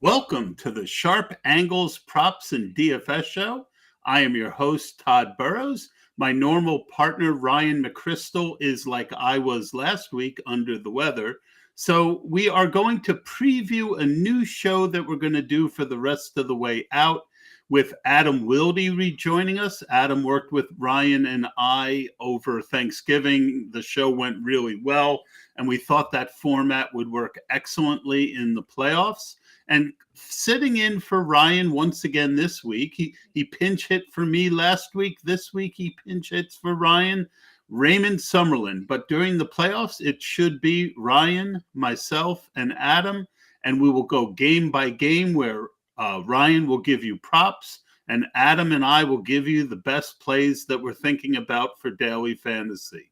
Welcome to the Sharp Angles Props and DFS Show. I am your host, Tod Burros. My normal partner, Ryan McChrystal, is like I was last week, under the weather. So we are going to preview a new show that we're going to do for the rest of the way out with Adam Wilde rejoining us. Adam worked with Ryan and I over Thanksgiving. The show went really well, and we thought that format would work excellently in the playoffs. And sitting in for Ryan once again this week, he pinch hit for me last week. This week he pinch hits for Ryan, Raymond Summerlin. But during the playoffs, it should be Ryan, myself, and Adam. And we will go game by game where Ryan will give you props and Adam and I will give you the best plays that we're thinking about for daily fantasy.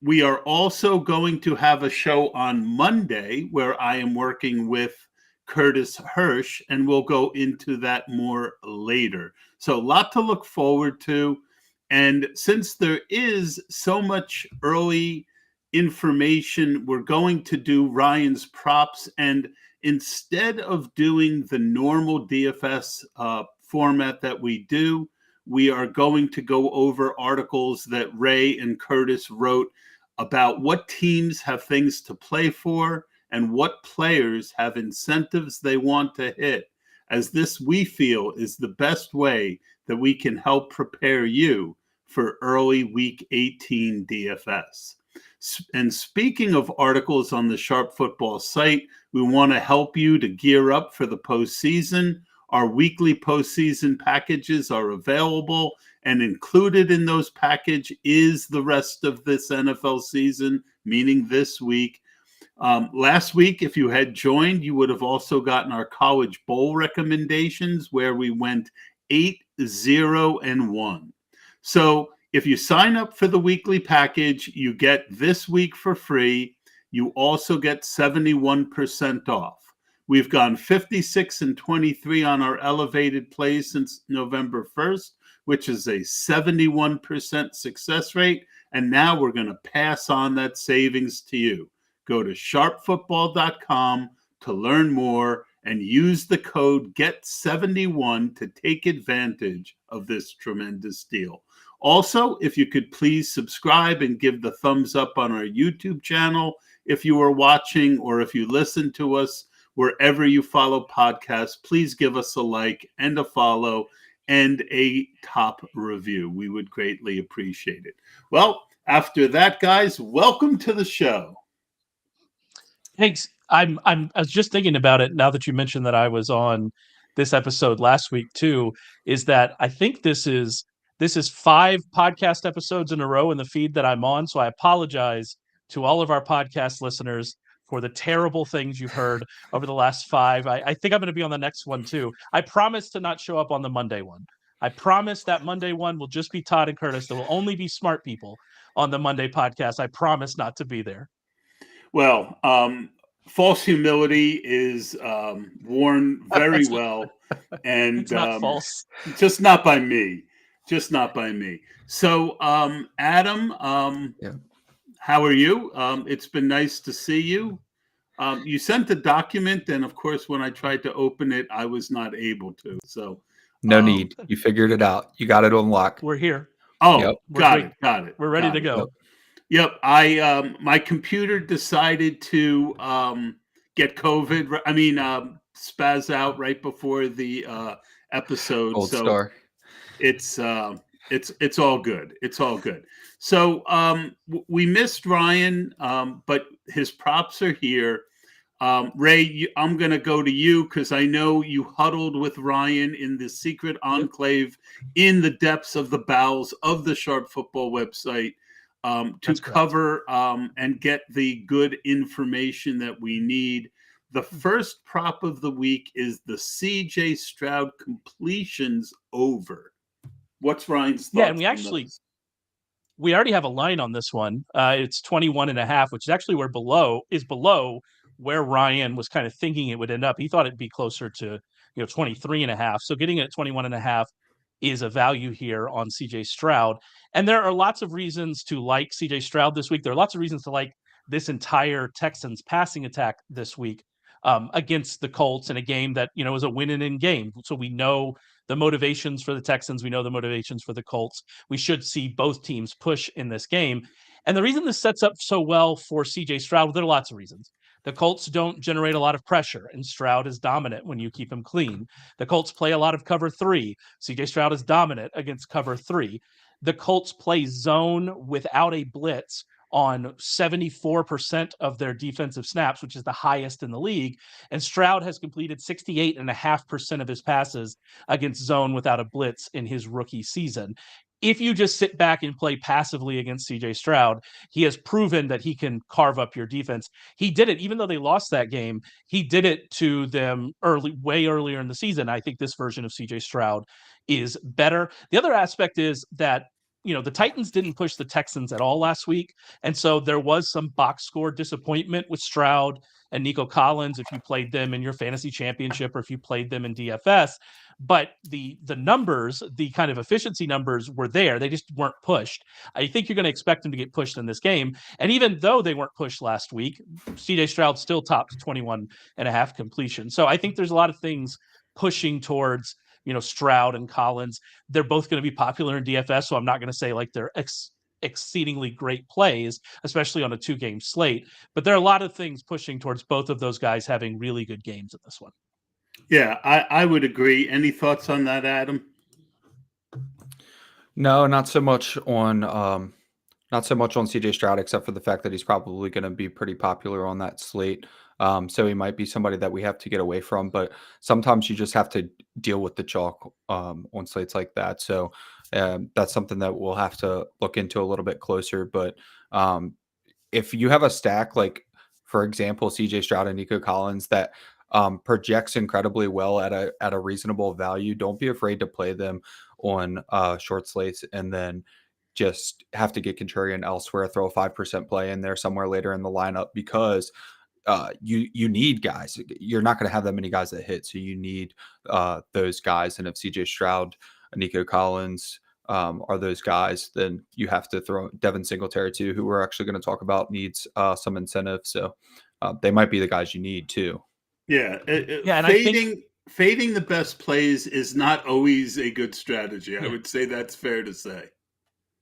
We are also going to have a show on Monday where I am working with Curtis Hirsch, and we'll go into that more later. So a lot to look forward to. And since there is so much early information, we're going to do Ryan's props. And instead of doing the normal DFS format that we do, we are going to go over articles that Ray and Curtis wrote about what teams have things to play for and what players have incentives they want to hit, as this, we feel, is the best way that we can help prepare you for early Week 18 DFS. And speaking of articles on the Sharp Football site, we want to help you to gear up for the postseason. Our weekly postseason packages are available, and included in those package is the rest of this NFL season, meaning this week. Last week, if you had joined, you would have also gotten our College Bowl recommendations where we went 8-0-1. So if you sign up for the weekly package, you get this week for free. You also get 71% off. We've gone 56-23 on our elevated plays since November 1st, which is a 71% success rate. And now we're going to pass on that savings to you. Go to sharpfootball.com to learn more and use the code GET71 to take advantage of this tremendous deal. Also, if you could please subscribe and give the thumbs up on our YouTube channel if you are watching, or if you listen to us wherever you follow podcasts, please give us a like and a follow and a top review. We would greatly appreciate it. Well, after that, guys, welcome to the show. Thanks. I was just thinking about it now that you mentioned that I was on this episode last week too, is that I think this is 5 podcast episodes in a row in the feed that I'm on. So I apologize to all of our podcast listeners for the terrible things you've heard over the last 5. I think I'm going to be on the next one too. I promise to not show up on the Monday one. I promise that Monday one will just be Todd and Curtis. There will only be smart people on the Monday podcast. I promise not to be there. Well, false humility is worn very well, and It's not false. Just not by me. Just not by me. So, Adam, Yeah. how are you? It's been nice to see you. You sent the document, and of course, when I tried to open it, I was not able to. So, No need. You figured it out. You got it on lock. We're here. Oh, Yep. got it. We're ready to go. Yep. I my computer decided to get COVID. I mean, spaz out right before the episode. Gold so star. It's all good. It's all good. So we missed Ryan, but his props are here. Ray, I'm going to go to you because I know you huddled with Ryan in the secret enclave in the depths of the bowels of the Sharp Football website to cover and get the good information that we need. The first prop of the week is the CJ Stroud completions over. What's Ryan's thoughts? Yeah, and we already have a line on this one. It's 21.5, which is actually below where Ryan was kind of thinking it would end up. He thought it'd be closer to 23.5. So getting it at 21.5 is a value here on CJ Stroud. And there are lots of reasons to like CJ Stroud this week. There are lots of reasons to like this entire Texans passing attack this week. against the Colts in a game that, is a win-in game. So we know the motivations for the Texans. We know the motivations for the Colts. We should see both teams push in this game. And the reason this sets up so well for CJ Stroud, there are lots of reasons. The Colts don't generate a lot of pressure, and Stroud is dominant when you keep him clean. The Colts play a lot of cover 3. CJ Stroud is dominant against cover 3. The Colts play zone without a blitz on 74% of their defensive snaps, which is the highest in the league. And Stroud has completed 68.5% of his passes against zone without a blitz in his rookie season. If you just sit back and play passively against CJ Stroud, he has proven that he can carve up your defense. He did it, even though they lost that game, he did it to them way earlier in the season. I think this version of CJ Stroud is better. The other aspect is that the Titans didn't push the Texans at all last week. And so there was some box score disappointment with Stroud and Nico Collins if you played them in your fantasy championship or if you played them in DFS. But the numbers, the kind of efficiency numbers were there. They just weren't pushed. I think you're going to expect them to get pushed in this game. And even though they weren't pushed last week, CJ Stroud still topped 21.5 completion. So I think there's a lot of things pushing towards Stroud and Collins. They're both going to be popular in DFS, so I'm not going to say like they're exceedingly great plays, especially on a 2-game slate. But there are a lot of things pushing towards both of those guys having really good games in this one. Yeah, I would agree. Any thoughts on that, Adam? No, not so much on CJ Stroud, except for the fact that he's probably going to be pretty popular on that slate. So he might be somebody that we have to get away from, but sometimes you just have to deal with the chalk on slates like that. So that's something that we'll have to look into a little bit closer. But if you have a stack, like, for example, CJ Stroud and Nico Collins that projects incredibly well at a reasonable value, don't be afraid to play them on short slates and then just have to get contrarian elsewhere, throw a 5% play in there somewhere later in the lineup, because you need guys. You're not going to have that many guys that hit, so you need those guys. And if CJ Stroud, Nico Collins are those guys, then you have to throw Devin Singletary too, who we're actually going to talk about, needs some incentive. So they might be the guys you need too. Yeah, and fading the best plays is not always a good strategy. Yeah. I would say that's fair to say.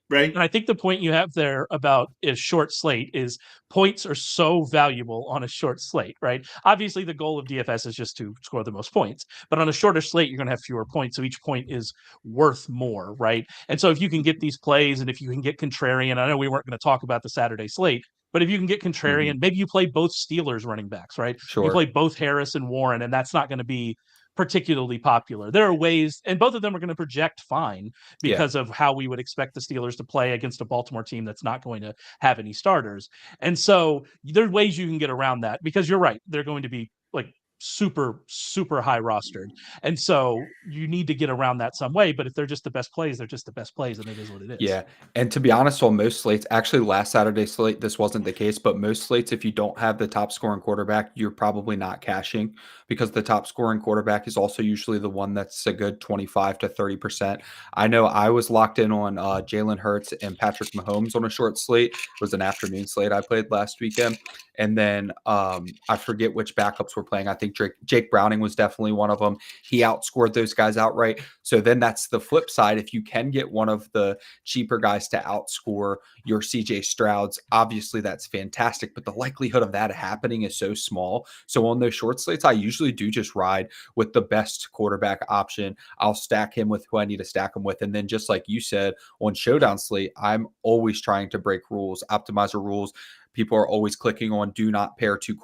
Right. And I think the point you have there about a short slate is points are so valuable on a short slate, right? Obviously, the goal of DFS is just to score the most points, but on a shorter slate, you're going to have fewer points. So each point is worth more, right? And so if you can get these plays and if you can get contrarian, I know we weren't going to talk about the Saturday slate, but if you can get contrarian, maybe you play both Steelers running backs, right? Sure. You play both Harris and Warren, and that's not going to be particularly popular. There are ways, and both of them are going to project fine because of how we would expect the Steelers to play against a Baltimore team that's not going to have any starters. And so there are ways you can get around that, because you're right, they're going to be like super, super high rostered. And so you need to get around that some way. But if they're just the best plays, they're just the best plays, and it is what it is. Yeah. And to be honest, on most slates, actually last Saturday slate, this wasn't the case, but most slates, if you don't have the top scoring quarterback, you're probably not cashing, because the top scoring quarterback is also usually the one that's a good 25 to 30%. I know I was locked in on Jalen Hurts and Patrick Mahomes on a short slate. It was an afternoon slate I played last weekend. And then I forget which backups were playing. I think Jake Browning was definitely one of them. He outscored those guys outright. So then that's the flip side. If you can get one of the cheaper guys to outscore your CJ Strouds, obviously that's fantastic. But the likelihood of that happening is so small. So on those short slates, I usually do just ride with the best quarterback option. I'll stack him with who I need to stack him with. And then just like you said, on showdown slate, I'm always trying to break rules, optimizer rules. People are always clicking on do not pair two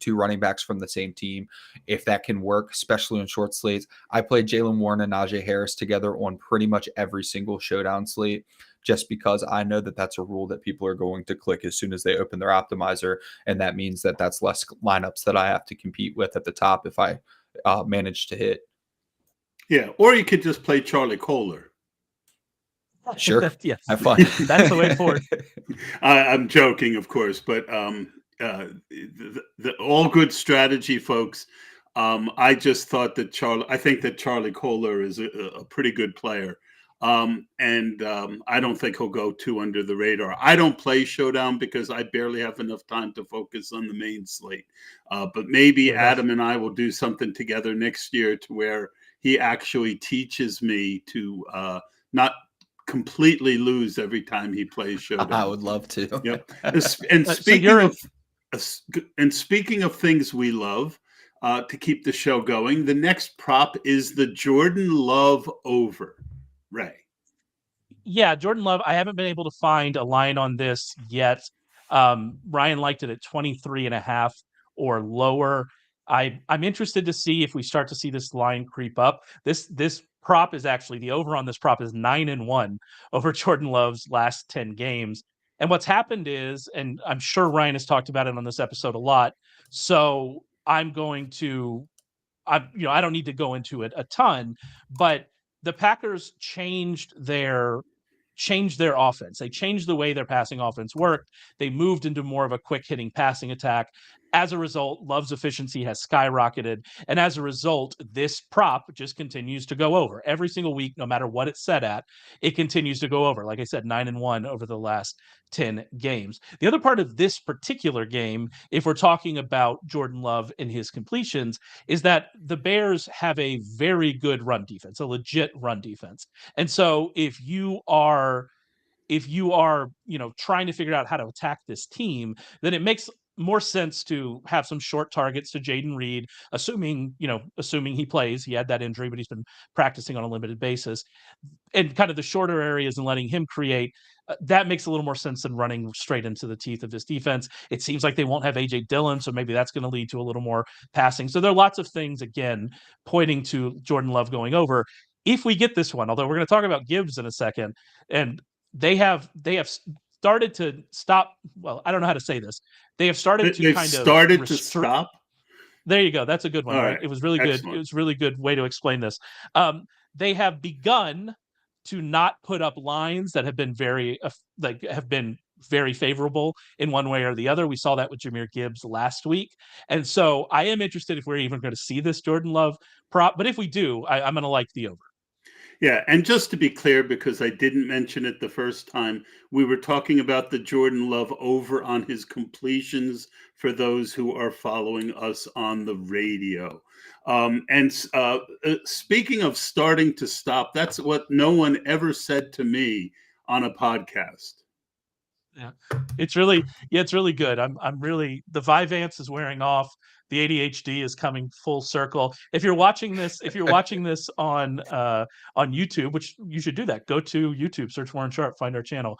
running backs from the same team. If that can work, especially in short slates. I played Jalen Warren and Najee Harris together on pretty much every single showdown slate, just because I know that that's a rule that people are going to click as soon as they open their optimizer. And that means that that's less lineups that I have to compete with at the top if I manage to hit. Yeah. Or you could just play Charlie Kohler. Sure. Yes. Have fun. That's the way forward. I'm joking, of course, but the all good strategy, folks. I just thought that I think that Charlie Kohler is a pretty good player. I don't think he'll go too under the radar. I don't play Showdown because I barely have enough time to focus on the main slate. But maybe Adam and I will do something together next year to where he actually teaches me to not completely lose every time he plays Showdown. I would love to. Yep. And speaking of things we love, to keep the show going, the next prop is the Jordan Love over. Ray. Yeah, Jordan Love. I haven't been able to find a line on this yet. Ryan liked it at 23.5 or lower. I'm interested to see if we start to see this line creep up. This prop is actually, the over on this prop is 9-1 over Jordan Love's last 10 games. And what's happened is, and I'm sure Ryan has talked about it on this episode a lot, so I don't need to go into it a ton, but the Packers changed their offense. They changed the way their passing offense worked. They moved into more of a quick hitting passing attack. As a result, Love's efficiency has skyrocketed. And as a result, this prop just continues to go over every single week, no matter what it's set at. It continues to go over. Like I said, 9-1 over the last 10 games. The other part of this particular game, if we're talking about Jordan Love and his completions, is that the Bears have a very good run defense, a legit run defense. And so if you are trying to figure out how to attack this team, then it makes more sense to have some short targets to Jaden Reed, assuming he plays. He had that injury, but he's been practicing on a limited basis, and kind of the shorter areas and letting him create. That makes a little more sense than running straight into the teeth of this defense. It seems like they won't have AJ Dillon, so maybe that's going to lead to a little more passing. So there are lots of things, again, pointing to Jordan Love going over. If we get this one, although we're going to talk about Gibbs in a second, and they have started to stop. Well, I don't know how to say this. They have started to stop. There you go. That's a good one. Right? It was really good. It was really good way to explain this. They have begun to not put up lines that have been very favorable in one way or the other. We saw that with Jahmyr Gibbs last week. And so I am interested if we're even going to see this Jordan Love prop. But if we do, I'm going to like the over. Yeah, and just to be clear, because I didn't mention it the first time, we were talking about the Jordan Love over on his completions for those who are following us on the radio. Speaking of starting to stop, that's what no one ever said to me on a podcast. Yeah, it's really good. I'm really, the Vyvanse is wearing off. The ADHD is coming full circle. If you're watching this on YouTube, which you should do that, go to YouTube, search Warren Sharp, find our channel,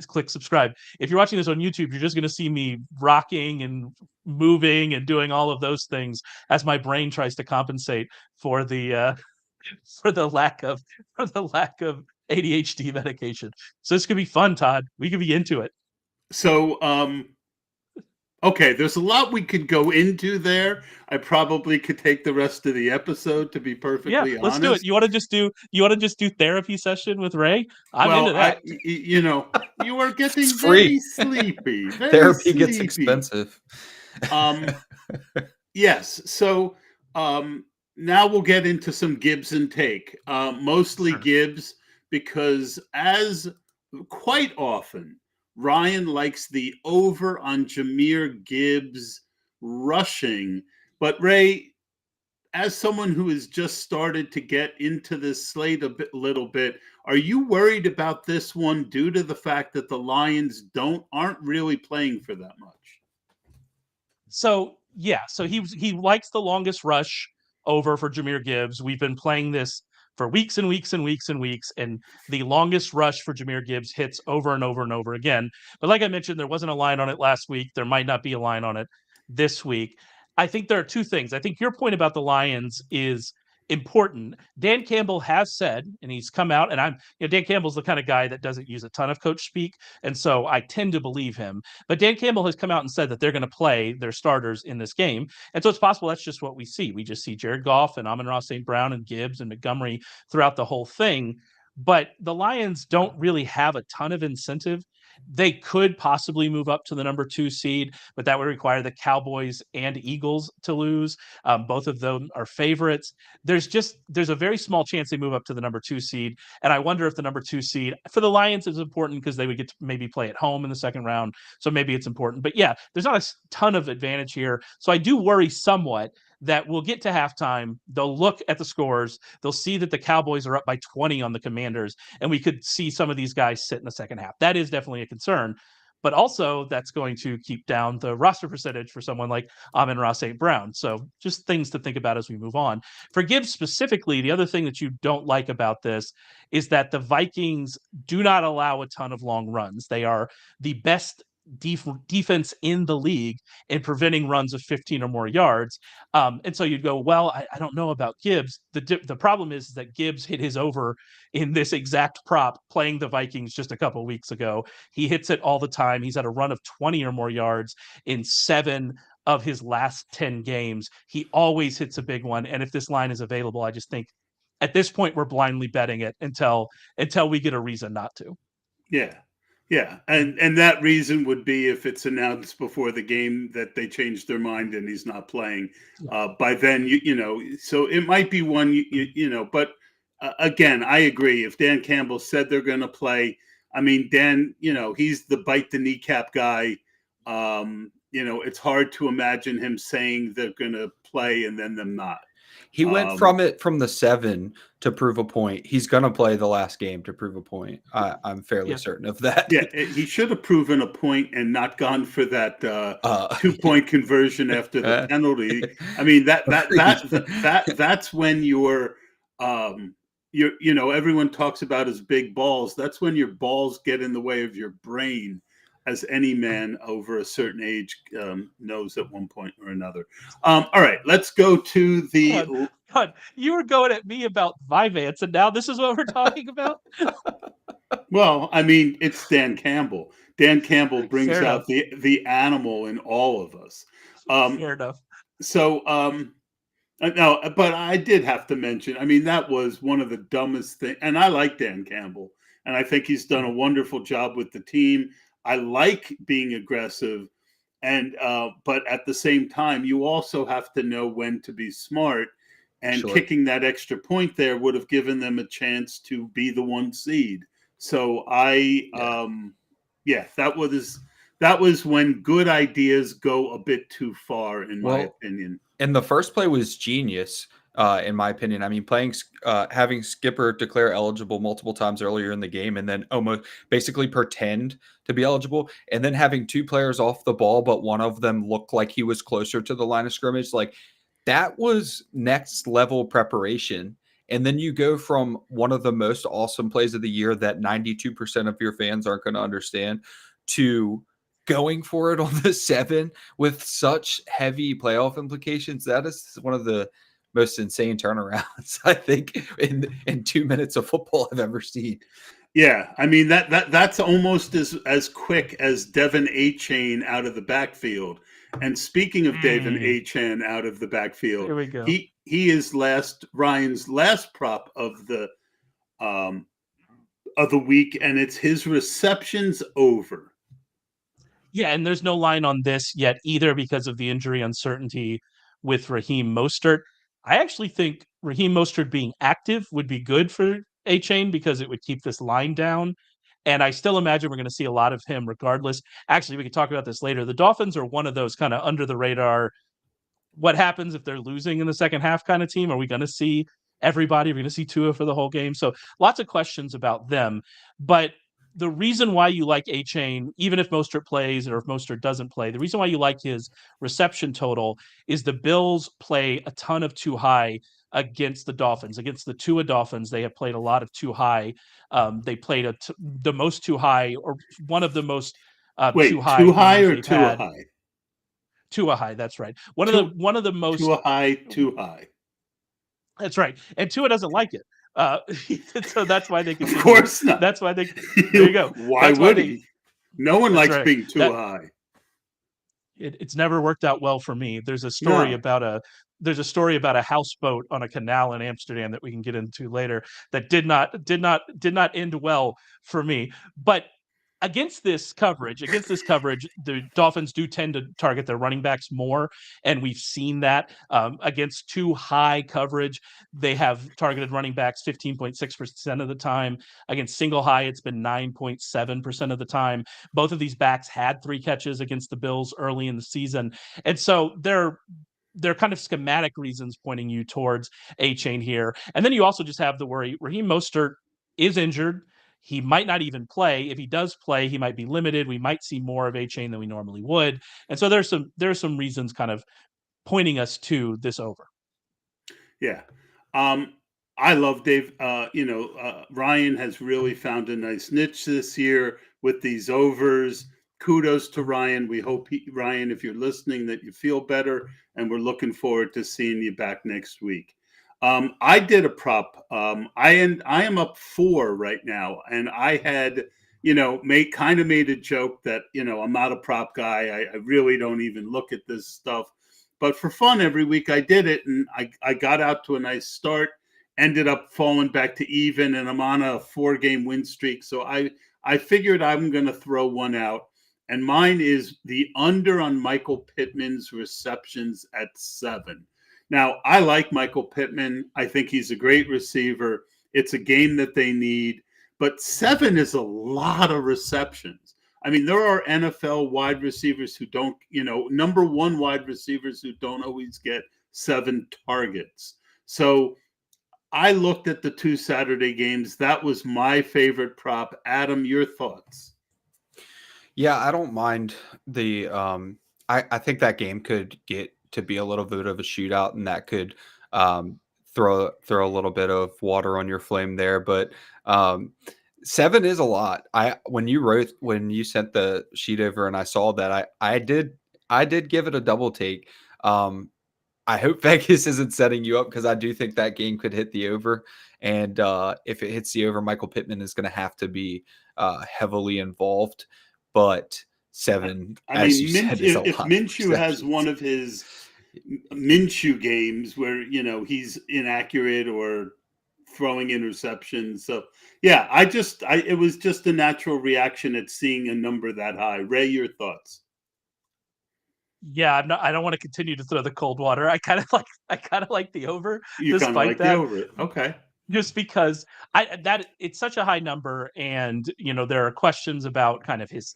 click subscribe. If you're watching this on YouTube, you're just going to see me rocking and moving and doing all of those things as my brain tries to compensate for the lack of ADHD medication. So this could be fun, Todd. We could be into it. So, okay, there's a lot we could go into there. I probably could take the rest of the episode, to be perfectly honest. Let's do it. You want to just do therapy session with Ray? I'm into that. You are getting very sleepy. Therapy gets expensive. Yes. So now we'll get into some Gibbs and take. Mostly Gibbs, because as quite often, Ryan likes the over on Jahmyr Gibbs rushing. But Ray, as someone who has just started to get into this slate little bit, are you worried about this one due to the fact that the Lions aren't really playing for that much? So he likes the longest rush over for Jahmyr Gibbs. We've been playing this for weeks and weeks and weeks and weeks, and the longest rush for Jahmyr Gibbs hits over and over and over again. But like I mentioned, there wasn't a line on it last week. There might not be a line on it this week. I think there are two things. I think your point about the Lions is important. Dan Campbell has said, and he's come out, and Dan Campbell's the kind of guy that doesn't use a ton of coach speak, and so I tend to believe him. But Dan Campbell has come out and said that they're going to play their starters in this game, and so it's possible that's just what we see. We just see Jared Goff and Amon-Ra St. Brown and Gibbs and Montgomery throughout the whole thing. But the Lions don't really have a ton of incentive They could possibly move up to the number 2 seed, but that would require the Cowboys and Eagles to lose. Both of them are favorites. There's a very small chance they move up to the number 2 seed, and I wonder if the number 2 seed for the Lions is important because they would get to maybe play at home in the second round, so maybe it's important. But yeah, there's not a ton of advantage here, so I do worry somewhat that we'll get to halftime, they'll look at the scores, they'll see that the Cowboys are up by 20 on the Commanders, and we could see some of these guys sit in the second half. That is definitely a concern. But also, that's going to keep down the roster percentage for someone like Amon-Ra St. Brown. So just things to think about as we move on. For Gibbs specifically, the other thing that you don't like about this is that the Vikings do not allow a ton of long runs. They are the best defense in the league in preventing runs of 15 or more yards. And so you'd go, well, I don't know about Gibbs. The problem is that Gibbs hit his over in this exact prop playing the Vikings just a couple weeks ago. He hits it all the time. He's had a run of 20 or more yards in 7 of his last 10 games. He always hits a big one. And if this line is available, I just think at this point we're blindly betting it until we get a reason not to. Yeah. Yeah, and that reason would be if it's announced before the game that they changed their mind and he's not playing. By then, you know, so it might be one, you know, but again, I agree. If Dan Campbell said they're going to play, I mean, Dan, you know, he's the bite the kneecap guy. You know, it's hard to imagine him saying they're going to play and then them not. He went from the 7 to prove a point. He's going to play the last game to prove a point. I'm fairly certain of that. Yeah, he should have proven a point and not gone for that 2-point conversion after the penalty. I mean, that's when you're you know, everyone talks about his big balls. That's when your balls get in the way of your brain, as any man over a certain age knows at one point or another. All right, let's go to the... God, you were going at me about Vyvanse, and now this is what we're talking about? Well, I mean, it's Dan Campbell. Dan Campbell brings out the animal in all of us. Fair enough. So, no, but I did have to mention, I mean, that was one of the dumbest things. And I like Dan Campbell, and I think he's done a wonderful job with the team. I like being aggressive, and but at the same time, you also have to know when to be smart. And kicking that extra point there would have given them a chance to be the 1 seed. So that was when good ideas go a bit too far, in my opinion. And the first play was genius. In my opinion. I mean, having Skipper declare eligible multiple times earlier in the game and then almost basically pretend to be eligible, and then having 2 players off the ball, but one of them looked like he was closer to the line of scrimmage. Like, that was next level preparation. And then you go from one of the most awesome plays of the year that 92% of your fans aren't going to understand to going for it on the 7 with such heavy playoff implications. That is one of the most insane turnarounds, I think, in 2 minutes of football I've ever seen. Yeah, I mean that's almost as quick as De'Von Achane out of the backfield. And speaking of De'Von Achane out of the backfield, here we go. He is Ryan's last prop of the week, and it's his receptions over. Yeah, and there's no line on this yet either because of the injury uncertainty with Raheem Mostert. I actually think Raheem Mostert being active would be good for Achane because it would keep this line down. And I still imagine we're going to see a lot of him regardless. Actually, we can talk about this later. The Dolphins are one of those kind of under the radar, what happens if they're losing in the second half kind of team? Are we going to see everybody? Are we going to see Tua for the whole game? So lots of questions about them. But the reason why you like Achane, even if Mostert plays or if Mostert doesn't play, the reason why you like his reception total is the Bills play a ton of too high against the Dolphins. Against the Tua Dolphins, they have played a lot of too high. They played the most too high, or one of the most too high or too high? Tua high, that's right. One of the most too high. That's right. And Tua doesn't like it. So that's why they can. Of course not. That's why they. There you go. Why would he? No one likes being too high. It's never worked out well for me. There's a story about a houseboat on a canal in Amsterdam that we can get into later that did not end well for me. But against this coverage, the Dolphins do tend to target their running backs more, and we've seen that against too high coverage. They have targeted running backs 15.6% of the time. Against single high, it's been 9.7% of the time. Both of these backs had 3 catches against the Bills early in the season, and so they're kind of schematic reasons pointing you towards Achane here. And then you also just have the worry Raheem Mostert is injured. He might not even play. If he does play, he might be limited. We might see more of Achane than we normally would. And so there's some reasons kind of pointing us to this over. Yeah. I love Dave. Ryan has really found a nice niche this year with these overs. Kudos to Ryan. We hope, Ryan, if you're listening, that you feel better, and we're looking forward to seeing you back next week. I did a prop. I am up 4 right now, and I had, made a joke that, I'm not a prop guy. I really don't even look at this stuff. But for fun, every week I did it, and I got out to a nice start, ended up falling back to even, and I'm on a 4-game win streak. So I figured I'm going to throw one out, and mine is the under on Michael Pittman's receptions at 7. Now, I like Michael Pittman. I think he's a great receiver. It's a game that they need, but 7 is a lot of receptions. I mean, there are NFL wide receivers who don't, number 1 wide receivers who don't always get 7 targets. So I looked at the 2 Saturday games. That was my favorite prop. Adam, your thoughts? Yeah, I don't mind the I think that game could get to be a little bit of a shootout, and that could throw a little bit of water on your flame there. But 7 is a lot. When you sent the sheet over and I saw that, I did give it a double take. I hope Vegas isn't setting you up, because I do think that game could hit the over. And if it hits the over, Michael Pittman is going to have to be heavily involved. But 7, as you said, is a lot. If Minshew has one of his Minshew games where, he's inaccurate or throwing interceptions. So, yeah, it was just a natural reaction at seeing a number that high. Ray, your thoughts? Yeah, I don't want to continue to throw the cold water. I kind of like the over. You kind of like the over. Okay. Just because it's such a high number, and there are questions about kind of his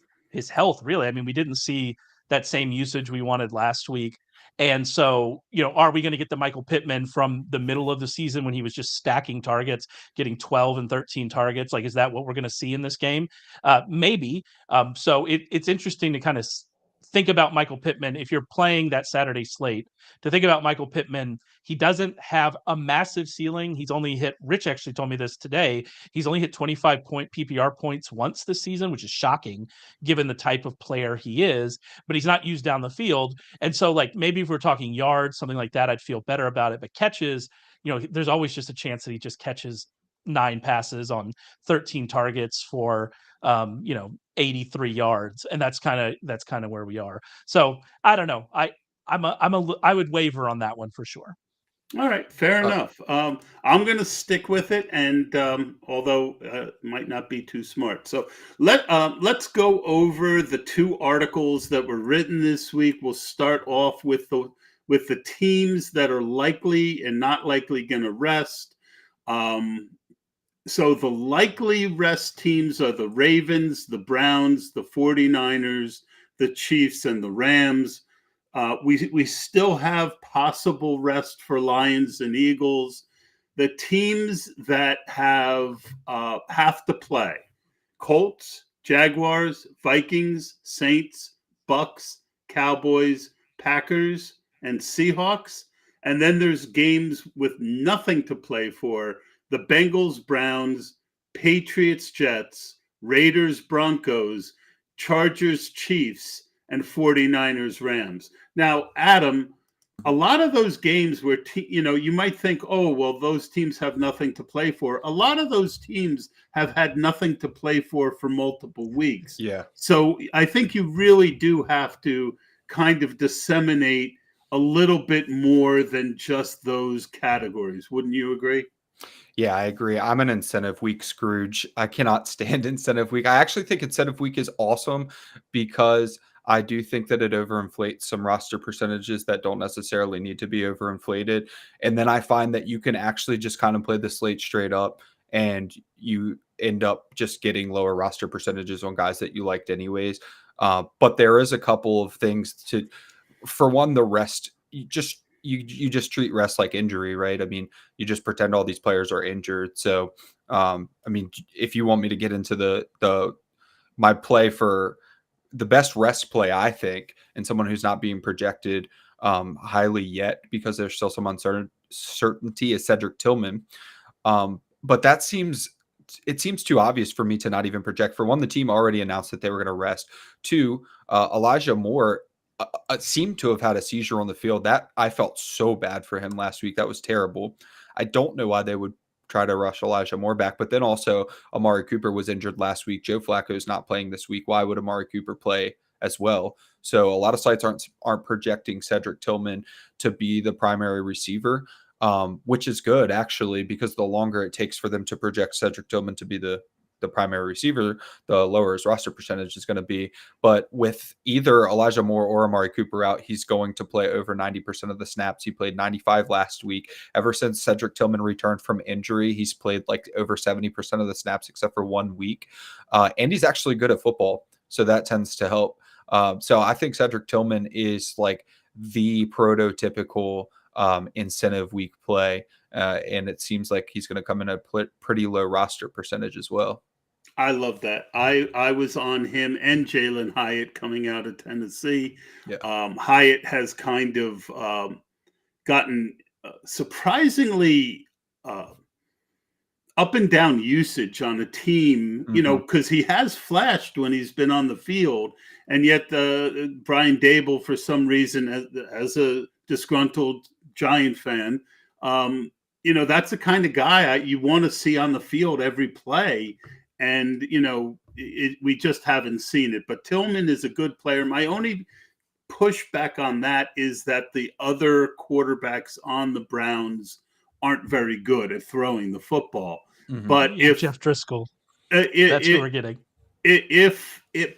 health, really. I mean, we didn't see that same usage we wanted last week. And so, are we going to get the Michael Pittman from the middle of the season when he was just stacking targets, getting 12 and 13 targets? Like, is that what we're going to see in this game? Maybe. So it's interesting to kind of think about Michael Pittman. If you're playing that Saturday slate, to think about Michael Pittman, he doesn't have a massive ceiling. He's only hit, Rich actually told me this today, he's only hit 25-point PPR points once this season, which is shocking given the type of player he is, but he's not used down the field. And so, like, maybe if we're talking yards, something like that, I'd feel better about it. But catches, there's always just a chance that he just catches 9 passes on 13 targets for 83 yards, and that's kind of where we are. So I don't know. I would waver on that one for sure. All right, fair enough. I'm going to stick with it, and although it might not be too smart. So let's go over the 2 articles that were written this week. We'll start off with the teams that are likely and not likely going to rest. So the likely rest teams are the Ravens, the Browns, the 49ers, the Chiefs, and the Rams. We still have possible rest for Lions and Eagles. The teams that have to play: Colts, Jaguars, Vikings, Saints, Bucks, Cowboys, Packers, and Seahawks. And then there's games with nothing to play for: the Bengals, Browns, Patriots, Jets, Raiders, Broncos, Chargers, Chiefs, and 49ers, Rams. Now, Adam, a lot of those games where, you might think, oh, well, those teams have nothing to play for. A lot of those teams have had nothing to play for multiple weeks. Yeah. So I think you really do have to kind of disseminate a little bit more than just those categories. Wouldn't you agree? Yeah, I agree. I'm an incentive week Scrooge. I cannot stand incentive week. I actually think incentive week is awesome because I do think that it overinflates some roster percentages that don't necessarily need to be overinflated. And then I find that you can actually just kind of play the slate straight up and you end up just getting lower roster percentages on guys that you liked anyways. But there is a couple of things to, for one, the rest, you just treat rest like injury, right? I mean, you just pretend all these players are injured. So, I mean, if you want me to get into the my play for the best rest play, I think, and someone who's not being projected highly yet because there's still some uncertainty is Cedric Tillman. But it seems too obvious for me to not even project. For one, the team already announced that they were going to rest. Two, Elijah Moore seemed to have had a seizure on the field. That I felt so bad for him last week. That was terrible. I don't know why they would try to rush Elijah Moore back. But then also Amari Cooper was injured last week. Joe Flacco is not playing this week. Why would Amari Cooper play as well? So a lot of sites aren't projecting Cedric Tillman to be the primary receiver, which is good actually, because the longer it takes for them to project Cedric Tillman to be the primary receiver, the lower his roster percentage is going to be. But with either Elijah Moore or Amari Cooper out, he's going to play over 90% of the snaps. He played 95 last week. Ever since Cedric Tillman returned from injury, he's played like over 70% of the snaps except for 1 week. And he's actually good at football, so that tends to help. So I think Cedric Tillman is like the prototypical incentive week play. And it seems like he's going to come in a pretty low roster percentage as well. I love that. I was on him and Jalen Hyatt coming out of Tennessee. Yeah. Hyatt has kind of gotten surprisingly up and down usage on a team, you know, because he has flashed when he's been on the field. And yet Brian Dable, for some reason, as a disgruntled Giant fan, you know, that's the kind of guy you want to see on the field every play. And, you know, we just haven't seen it. But Tillman is a good player. My only pushback on that is that the other quarterbacks on the Browns aren't very good at throwing the football. But if Jeff Driscoll, that's what we're getting.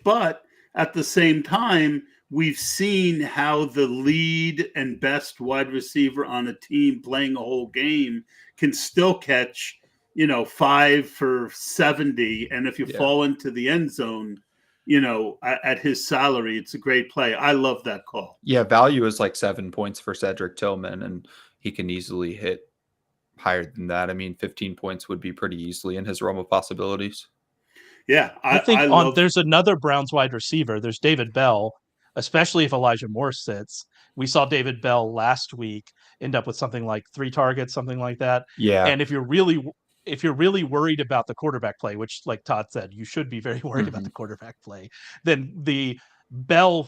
But at the same time, we've seen how the lead and best wide receiver on a team playing a whole game can still catch, you know, 5 for 70. And if you fall into the end zone, you know, at his salary, it's a great play. I love that call. Yeah, value is like 7 points for Cedric Tillman, and he can easily hit higher than that. I mean, 15 points would be pretty easily in his realm of possibilities. Yeah, I think there's another Browns wide receiver. There's David Bell, especially if Elijah Moore sits. We saw David Bell last week end up with something like 3 targets, something like that. Yeah. And if you're really worried about the quarterback play, which, like Todd said, you should be very worried about the quarterback play, then the Bell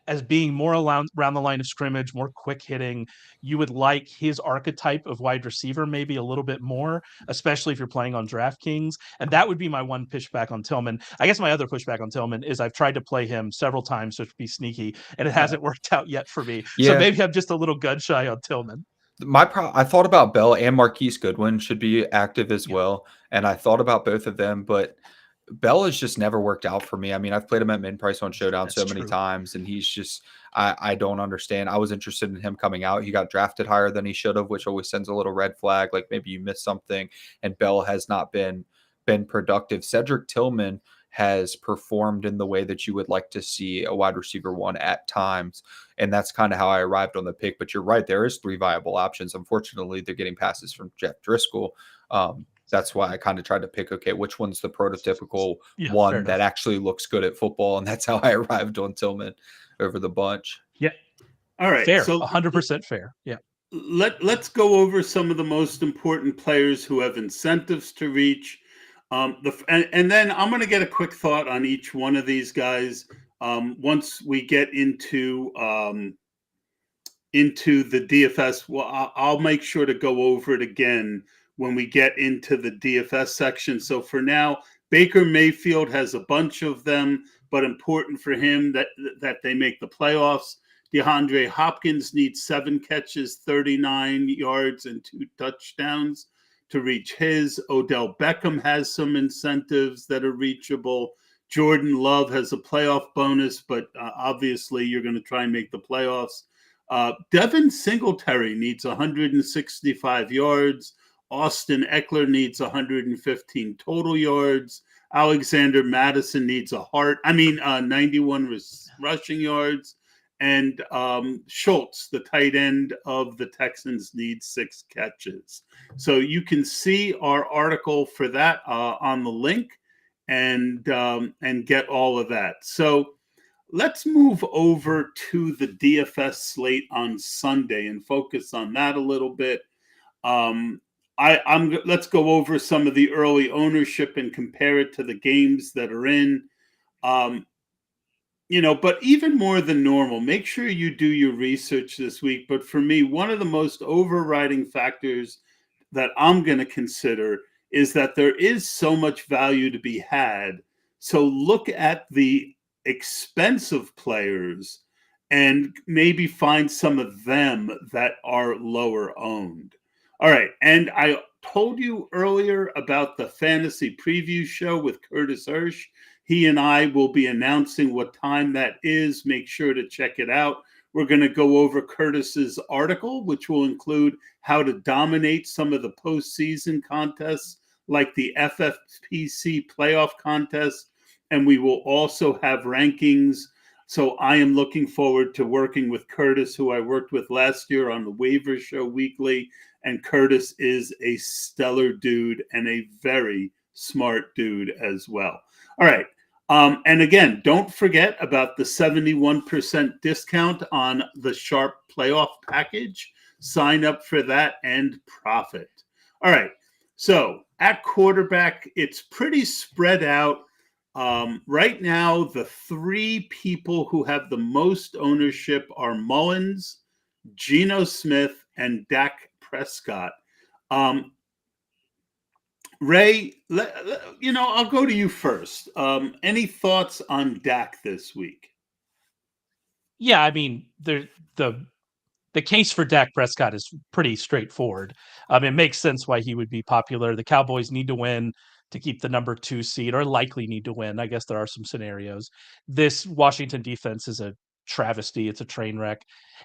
as being more around the line of scrimmage, more quick hitting, you would like his archetype of wide receiver maybe a little bit more, especially if you're playing on DraftKings. And that would be my one pushback on Tillman. I guess my other pushback on Tillman is I've tried to play him several times to be sneaky, and it hasn't worked out yet for me. So maybe I'm just a little gun shy on Tillman. I thought about Bell and Marquise Goodwin should be active as well. And I thought about both of them, but Bell has just never worked out for me. I mean, I've played him at min price on Showdown many times, and he's just, I don't understand. I was interested in him coming out. He got drafted higher than he should have, which always sends a little red flag. Like maybe you missed something, and Bell has not been productive. Cedric Tillman has performed in the way that you would like to see a wide receiver one at times. And that's kind of how I arrived on the pick. But you're right. There is 3 viable options. Unfortunately, they're getting passes from Jeff Driscoll. That's why I kind of tried to pick, okay, which one's the prototypical one that actually looks good at football. And that's how I arrived on Tillman over the bunch. Yeah. All right. Fair. So 100% fair. Yeah. Let's go over some of the most important players who have incentives to reach. And then I'm going to get a quick thought on each one of these guys once we get into the DFS. Well, I'll make sure to go over it again when we get into the DFS section. So for now, Baker Mayfield has a bunch of them, but important for him that they make the playoffs. DeAndre Hopkins needs 7 catches, 39 yards, and 2 touchdowns to reach his. Odell Beckham has some incentives that are reachable. Jordan Love has a playoff bonus, but obviously you're going to try and make the playoffs. Devin Singletary needs 165 yards. Austin Eckler needs 115 total yards. Alexander Madison needs 91 rushing yards. And Schultz, the tight end of the Texans, needs 6 catches. So you can see our article for that on the link and get all of that. So let's move over to the DFS slate on Sunday and focus on that a little bit. Let's go over some of the early ownership and compare it to the games that are in. But even more than normal, make sure you do your research this week. But for me, one of the most overriding factors that I'm going to consider is that there is so much value to be had. So look at the expensive players and maybe find some of them that are lower owned. All right. And I told you earlier about the fantasy preview show with Curtis Hirsch. He and I will be announcing what time that is. Make sure to check it out. We're going to go over Curtis's article, which will include how to dominate some of the postseason contests, like the FFPC playoff contest. And we will also have rankings. So I am looking forward to working with Curtis, who I worked with last year on the Waiver Show Weekly. And Curtis is a stellar dude and a very smart dude as well. All right. And again, don't forget about the 71% discount on the Sharp playoff package. Sign up for that and profit. All right. So at quarterback, it's pretty spread out. Right now, the 3 people who have the most ownership are Mullins, Geno Smith, and Dak Prescott. Ray, I'll go to you first. Any thoughts on Dak this week? Yeah, I mean, the case for Dak Prescott is pretty straightforward. It makes sense why he would be popular. The Cowboys need to win to keep the number 2 seed, or likely need to win. I guess there are some scenarios. This Washington defense is a travesty. It's a train wreck.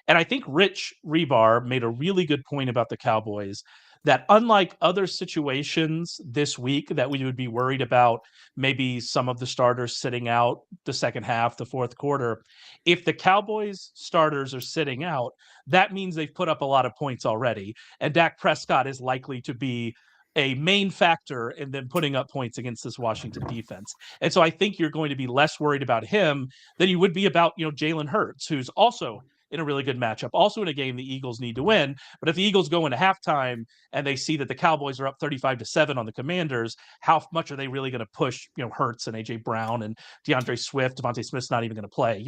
And I think Rich Rebar made a really good point about the Cowboys, that unlike other situations this week that we would be worried about maybe some of the starters sitting out the second half, the fourth quarter, if the Cowboys starters are sitting out, that means they've put up a lot of points already. And Dak Prescott is likely to be a main factor in them putting up points against this Washington defense. And so I think you're going to be less worried about him than you would be about, Jalen Hurts, who's also in a really good matchup, also in a game the Eagles need to win. But if the Eagles go into halftime and they see that the Cowboys are up 35-7 on the Commanders, how much are they really going to push, Hurts and AJ Brown and DeAndre Swift? Devontae Smith's not even going to play.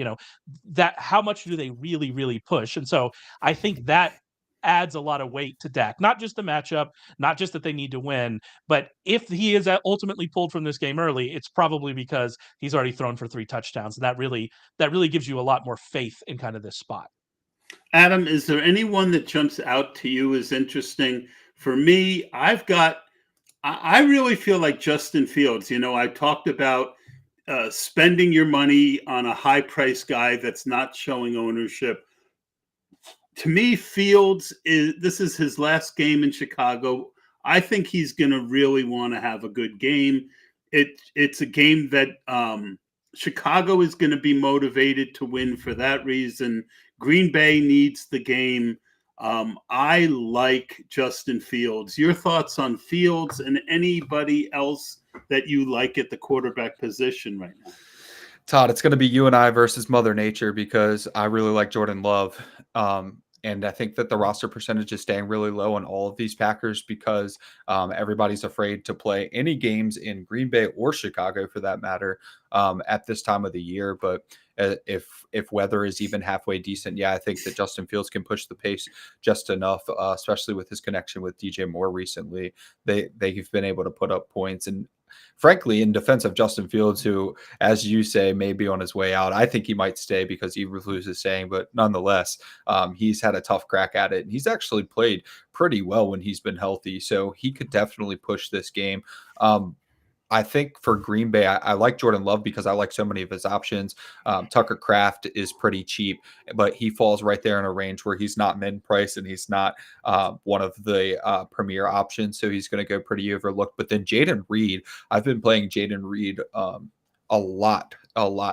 How much do they really, really push? And so I think that adds a lot of weight to Dak, not just the matchup, not just that they need to win, but if he is ultimately pulled from this game early, it's probably because he's already thrown for 3 touchdowns. And that really gives you a lot more faith in kind of this spot. Adam, is there anyone that jumps out to you as interesting? For me, I really feel like Justin Fields. I talked about spending your money on a high price guy that's not showing ownership. To me, Fields this is his last game in Chicago. I think he's going to really want to have a good game. It's a game that Chicago is going to be motivated to win for that reason. Green Bay needs the game. I like Justin Fields. Your thoughts on Fields and anybody else that you like at the quarterback position right now? Todd, it's going to be you and I versus Mother Nature, because I really like Jordan Love. And I think that the roster percentage is staying really low on all of these Packers because everybody's afraid to play any games in Green Bay or Chicago, for that matter, at this time of the year. But if weather is even halfway decent, I think that Justin Fields can push the pace just enough, especially with his connection with DJ Moore recently. They've been able to put up points. And frankly, in defense of Justin Fields, who, as you say, may be on his way out. I think he might stay because Eberflus is saying, but nonetheless, he's had a tough crack at it. And he's actually played pretty well when he's been healthy. So he could definitely push this game. I think for Green Bay, I like Jordan Love because I like so many of his options. Tucker Kraft is pretty cheap, but he falls right there in a range where he's not mid-price and he's not one of the premier options. So he's going to go pretty overlooked. But then Jaden Reed, I've been playing Jaden Reed a lot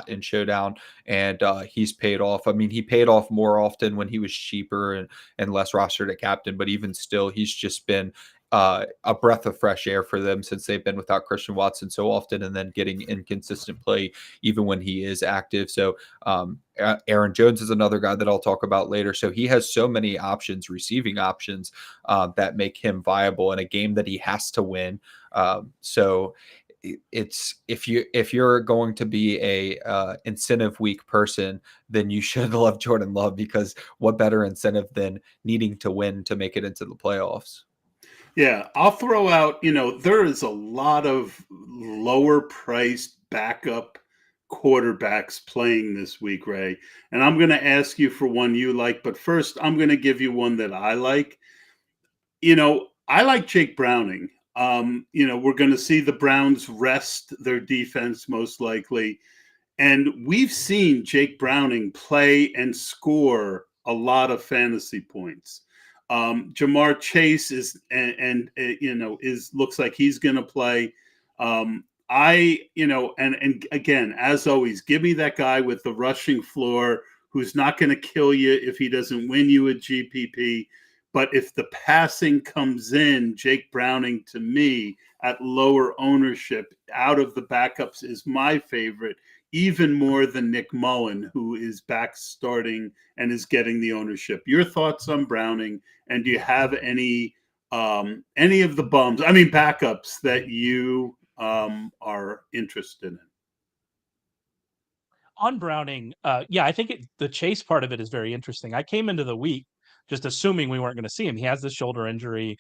in Showdown, and he's paid off. I mean, he paid off more often when he was cheaper and less rostered at captain, but even still, he's just been a breath of fresh air for them since they've been without Christian Watson so often and then getting inconsistent play even when he is active. So Aaron Jones is another guy that I'll talk about later. So he has so many options, receiving options that make him viable in a game that he has to win. So it's if you're going to be a incentive weak person, then you should love Jordan Love, because what better incentive than needing to win to make it into the playoffs? Yeah, I'll throw out, there is a lot of lower priced backup quarterbacks playing this week, Ray. And I'm going to ask you for one you like, but first I'm going to give you one that I like. I like Jake Browning. We're going to see the Browns rest their defense most likely. And we've seen Jake Browning play and score a lot of fantasy points. Ja'Marr Chase is looks like he's going to play. And again, as always, give me that guy with the rushing floor who's not going to kill you if he doesn't win you a GPP. But if the passing comes in, Jake Browning, to me, at lower ownership, out of the backups, is my favorite, even more than Nick Mullen, who is back starting and is getting the ownership. Your thoughts on Browning, and do you have any of the backups that you are interested in? On Browning, I think the chase part of it is very interesting. I came into the week just assuming we weren't going to see him. He has this shoulder injury.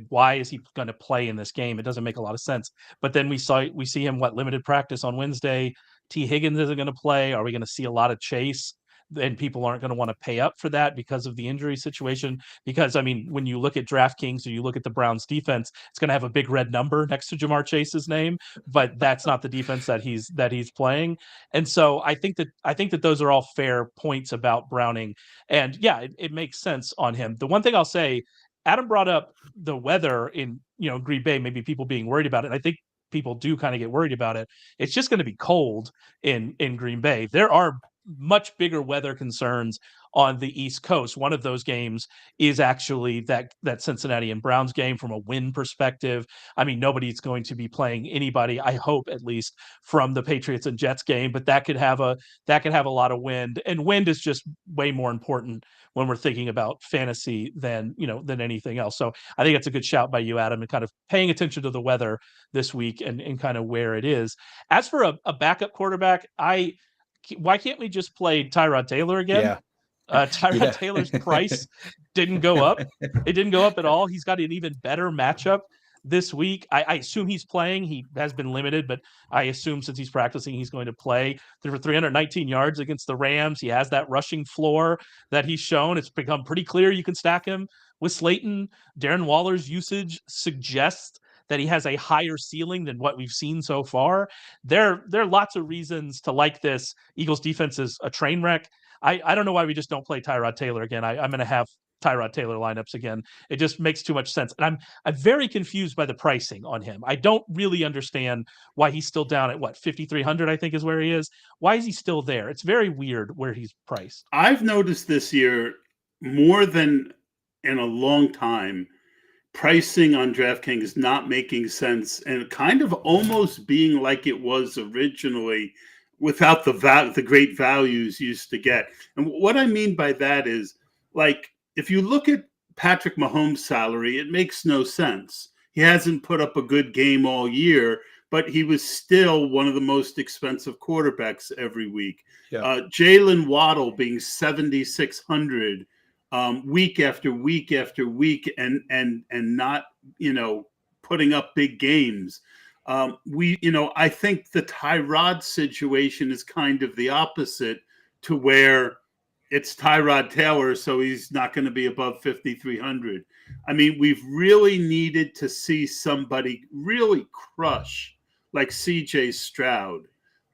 Why is he going to play in this game? It doesn't make a lot of sense. But then we see him limited practice on Wednesday. T. Higgins isn't going to play. Are we going to see a lot of Chase? And people aren't going to want to pay up for that because of the injury situation. Because, when you look at DraftKings or you look at the Browns defense, it's going to have a big red number next to Ja'Marr Chase's name, but that's not the defense that he's playing. And so I think that those are all fair points about Browning. And yeah, it makes sense on him. The one thing I'll say, Adam brought up the weather in Green Bay, maybe people being worried about it. And I think people do kind of get worried about it. It's just going to be cold in Green Bay. There are much bigger weather concerns on the East Coast. One of those games is actually that Cincinnati and Browns game from a win perspective. Nobody's going to be playing anybody, I hope, at least, from the Patriots and Jets game, but that could have a lot of wind, and wind is just way more important when we're thinking about fantasy than anything else. So I think that's a good shout by you, Adam, and kind of paying attention to the weather this week and kind of where it is. As for a backup quarterback, why can't we just play Tyrod Taylor again? Yeah. Tyrod Taylor's price didn't go up. It didn't go up at all. He's got an even better matchup this week. I assume he's playing. He has been limited, but I assume since he's practicing, he's going to play. For 319 yards against the Rams. He has that rushing floor that he's shown. It's become pretty clear you can stack him with Slayton. Darren Waller's usage suggests that he has a higher ceiling than what we've seen so far. There are lots of reasons to like this. Eagles defense is a train wreck. I don't know why we just don't play Tyrod Taylor again. I'm going to have Tyrod Taylor lineups again. It just makes too much sense. And I'm very confused by the pricing on him. I don't really understand why he's still down at 5,300, I think is where he is. Why is he still there? It's very weird where he's priced. I've noticed this year more than in a long time, pricing on DraftKings is not making sense and kind of almost being like it was originally without the great values used to get. And what I mean by that is, if you look at Patrick Mahomes' salary, it makes no sense. He hasn't put up a good game all year, but he was still one of the most expensive quarterbacks every week. Yeah. Jalen Waddle being 7,600 week after week after week and not, putting up big games. I think the Tyrod situation is kind of the opposite, to where it's Tyrod Taylor, so he's not going to be above 5,300. I mean, we've really needed to see somebody really crush, like CJ Stroud,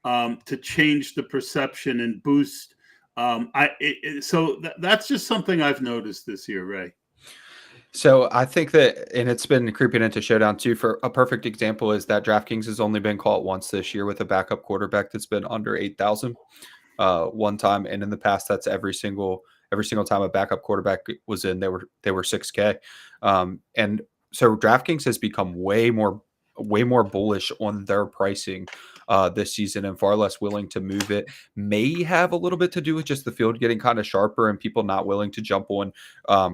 to change the perception and boost. That's just something I've noticed this year, Ray. So I think that, and it's been creeping into Showdown too. For a perfect example is that DraftKings has only been caught once this year with a backup quarterback that's been under 8,000 one time, and in the past that's every single time a backup quarterback was in, they were 6K, and so DraftKings has become way more bullish on their pricing this season and far less willing to move it. May have a little bit to do with just the field getting kind of sharper and people not willing to jump on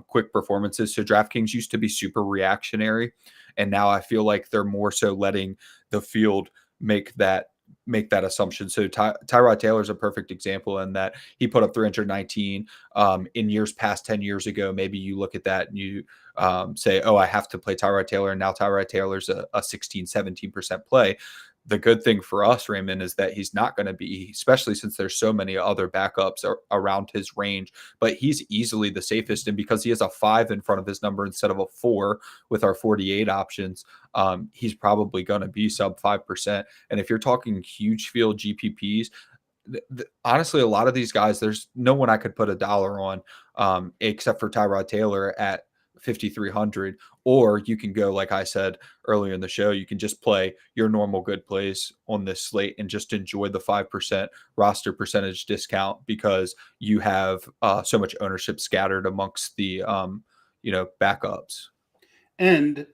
quick performances. So DraftKings used to be super reactionary, and now I feel like they're more so letting the field make that assumption. So Tyrod Taylor is a perfect example in that he put up 319 in years past. 10 years ago, maybe you look at that and you say, oh, I have to play Tyrod Taylor. And now Tyrod Taylor's a 16, 17% play. The good thing for us, Raymond, is that he's not going to be, especially since there's so many other backups around his range, but he's easily the safest. And because he has a 5 in front of his number instead of a 4 with our 48 options, he's probably going to be sub 5%. And if you're talking huge field GPPs, honestly, a lot of these guys, there's no one I could put $1 on except for Tyrod Taylor at 5,300. Or you can go, like I said earlier in the show, you can just play your normal good plays on this slate and just enjoy the 5% roster percentage discount because you have so much ownership scattered amongst the backups. And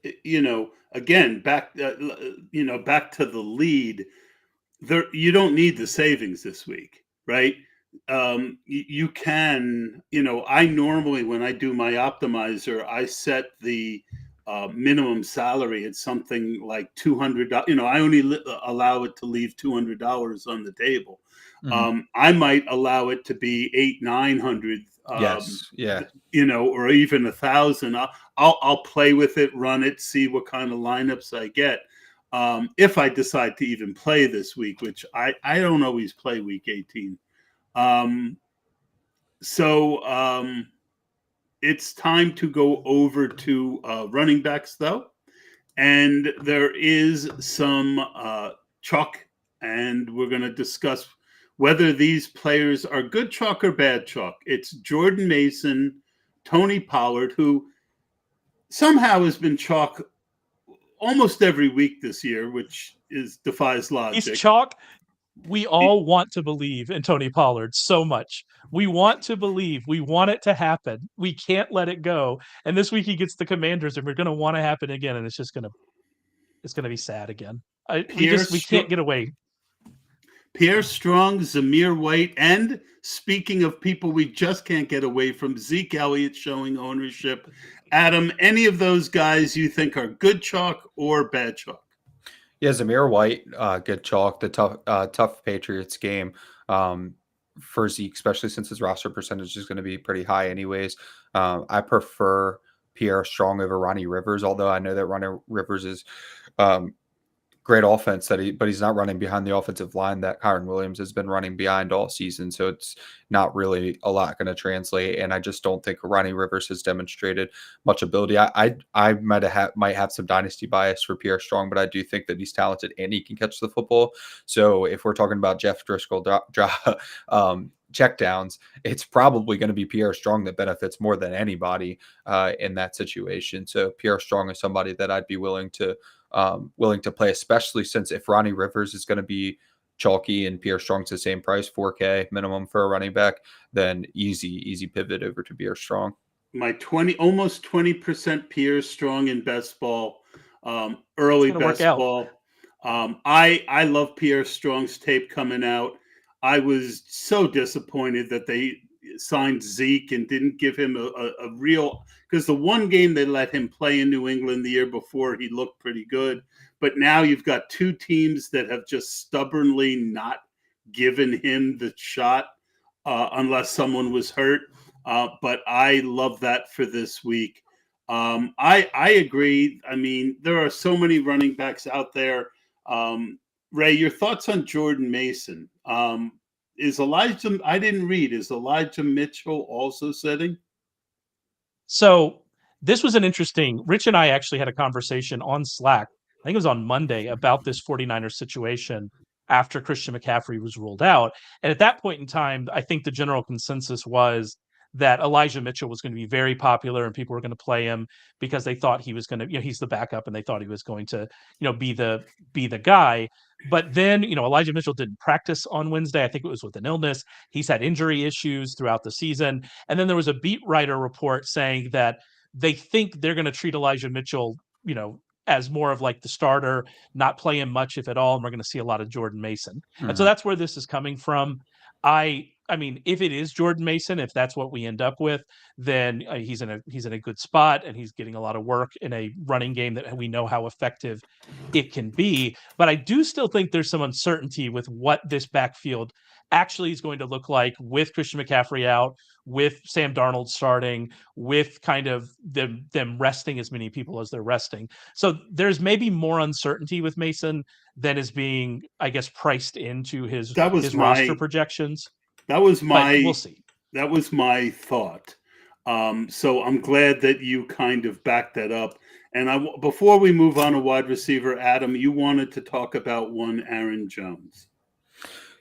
again, back to the lead. There, you don't need the savings this week, right? You can, I normally, when I do my optimizer, I set the minimum salary at something like $200. I only allow it to leave $200 on the table. Mm-hmm. I might allow it to be 800-900. Yes, yeah. Or even 1,000. I'll play with it, run it, see what kind of lineups I get. If I decide to even play this week, which I don't always play week 18. It's time to go over to running backs, though. And there is some chalk, and we're going to discuss whether these players are good chalk or bad chalk. It's Jordan Mason, Tony Pollard, who somehow has been chalk almost every week this year, which defies logic. He's chalk. We all want to believe in Tony Pollard so much. We want to believe. We want it to happen. We can't let it go. And this week he gets the Commanders, and we're going to want to happen again, and it's going to be sad again. We can't get away. Pierre Strong, Zamir White, and speaking of people we just can't get away from, Zeke Elliott showing ownership. Adam, any of those guys you think are good chalk or bad chalk? Yeah, Zamir White, good chalk. The tough Patriots game for Zeke, especially since his roster percentage is going to be pretty high anyways. I prefer Pierre Strong over Ronnie Rivers, although I know that Ronnie Rivers is great offense but he's not running behind the offensive line that Kyren Williams has been running behind all season. So it's not really a lot going to translate. And I just don't think Ronnie Rivers has demonstrated much ability. I might have some dynasty bias for Pierre Strong, but I do think that he's talented and he can catch the football. So if we're talking about Jeff Driscoll checkdowns, it's probably going to be Pierre Strong that benefits more than anybody in that situation. So Pierre Strong is somebody that I'd be willing to play, especially since if Ronnie Rivers is going to be chalky and Pierre Strong's the same price, 4K minimum for a running back, then easy pivot over to Pierre Strong. My almost 20% Pierre Strong in best ball, early best ball. I love Pierre Strong's tape coming out. I was so disappointed that they signed Zeke and didn't give him a real, because the one game they let him play in New England the year before, he looked pretty good. But now you've got two teams that have just stubbornly not given him the shot unless someone was hurt. But I love that for this week. I agree. I mean, there are so many running backs out there. Ray, your thoughts on Jordan Mason? Is Elijah Mitchell also sitting? So this was an interesting. Rich and I actually had a conversation on Slack. I think it was on Monday about this 49ers situation after Christian McCaffrey was ruled out. And at that point in time, I think the general consensus was that Elijah Mitchell was going to be very popular and people were going to play him because they thought he was going to, he's the backup and they thought he was going to, be the guy. But then, Elijah Mitchell didn't practice on Wednesday. I think it was with an illness. He's had injury issues throughout the season. And then there was a beat writer report saying that they think they're going to treat Elijah Mitchell, as more of like the starter, not play him much, if at all. And we're going to see a lot of Jordan Mason. And so that's where this is coming from. I mean, if it is Jordan Mason, if that's what we end up with, then he's in a good spot and he's getting a lot of work in a running game that we know how effective it can be. But I do still think there's some uncertainty with what this backfield actually is going to look like with Christian McCaffrey out, with Sam Darnold starting, with kind of them resting as many people as they're resting. So there's maybe more uncertainty with Mason than is being, I guess, priced into his roster projections. We'll see. That was my thought. So I'm glad that you kind of backed that up. And before we move on to wide receiver, Adam, you wanted to talk about one Aaron Jones.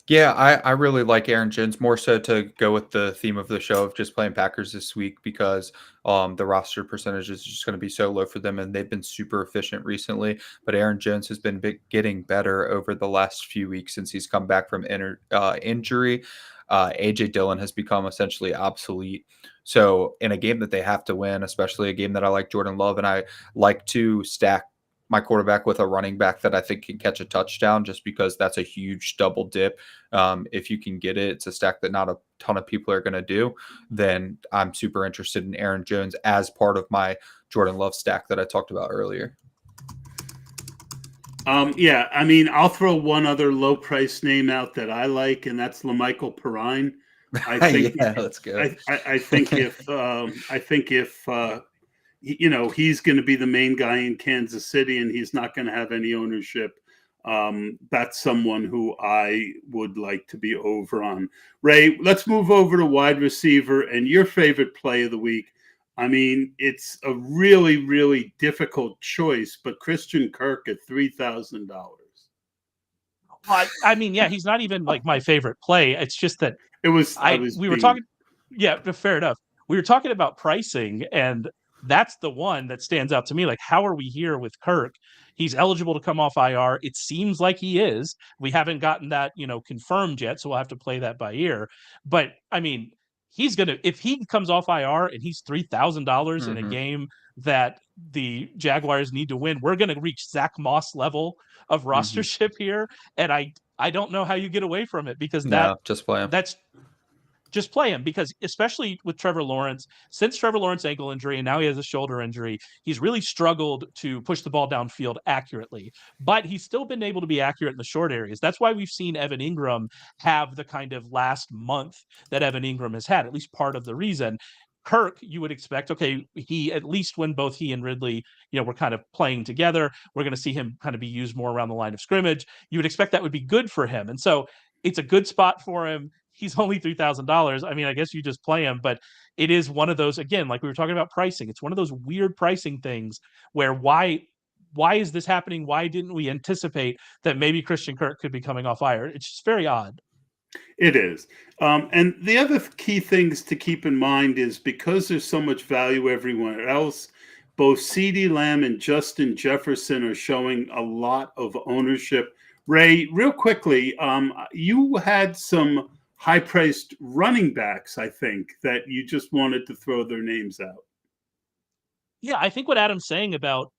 Yeah, I really like Aaron Jones, more so to go with the theme of the show of just playing Packers this week because the roster percentage is just going to be so low for them, and they've been super efficient recently. But Aaron Jones has been getting better over the last few weeks since he's come back from injury. A.J. Dillon has become essentially obsolete. So in a game that they have to win, especially a game that I like Jordan Love, and I like to stack my quarterback with a running back that I think can catch a touchdown, just because that's a huge double dip. If you can get it, it's a stack that not a ton of people are going to do. Then I'm super interested in Aaron Jones as part of my Jordan Love stack that I talked about earlier. Yeah, I mean, I'll throw one other low price name out that I like, and that's LaMichael Pirine. I think let's go. I think if he's going to be the main guy in Kansas City and he's not going to have any ownership, that's someone who I would like to be over on. Ray, let's move over to wide receiver and your favorite play of the week. I mean, it's a really, really difficult choice, but Christian Kirk at $3,000. I mean, yeah, he's not even like my favorite play. It's just that we were talking. Yeah, fair enough. We were talking about pricing, and that's the one that stands out to me. Like, how are we here with Kirk? He's eligible to come off IR. It seems like he is. We haven't gotten that, confirmed yet, so we'll have to play that by ear. But I mean, if he comes off IR and he's $3,000 in a game that the Jaguars need to win, we're going to reach Zach Moss level of rostership here. And I don't know how you get away from it, because just play him. Just play him, because especially with Trevor Lawrence, since Trevor Lawrence ankle injury and now he has a shoulder injury, he's really struggled to push the ball downfield accurately, but he's still been able to be accurate in the short areas. That's why we've seen Evan Ingram have the kind of last month that Evan Ingram has had, at least part of the reason. Kirk, you would expect, okay, he, at least when both he and Ridley, were kind of playing together, we're going to see him kind of be used more around the line of scrimmage. You would expect that would be good for him. And so it's a good spot for him. He's only $3,000. I mean, I guess you just play him, but it is one of those, again, like we were talking about pricing. It's one of those weird pricing things where why is this happening? Why didn't we anticipate that maybe Christian Kirk could be coming off IR? It's just very odd. It is. And the other key things to keep in mind is, because there's so much value everywhere else, both CeeDee Lamb and Justin Jefferson are showing a lot of ownership. Ray, real quickly, you had some high-priced running backs, I think, that you just wanted to throw their names out. Yeah, I think what Adam's saying about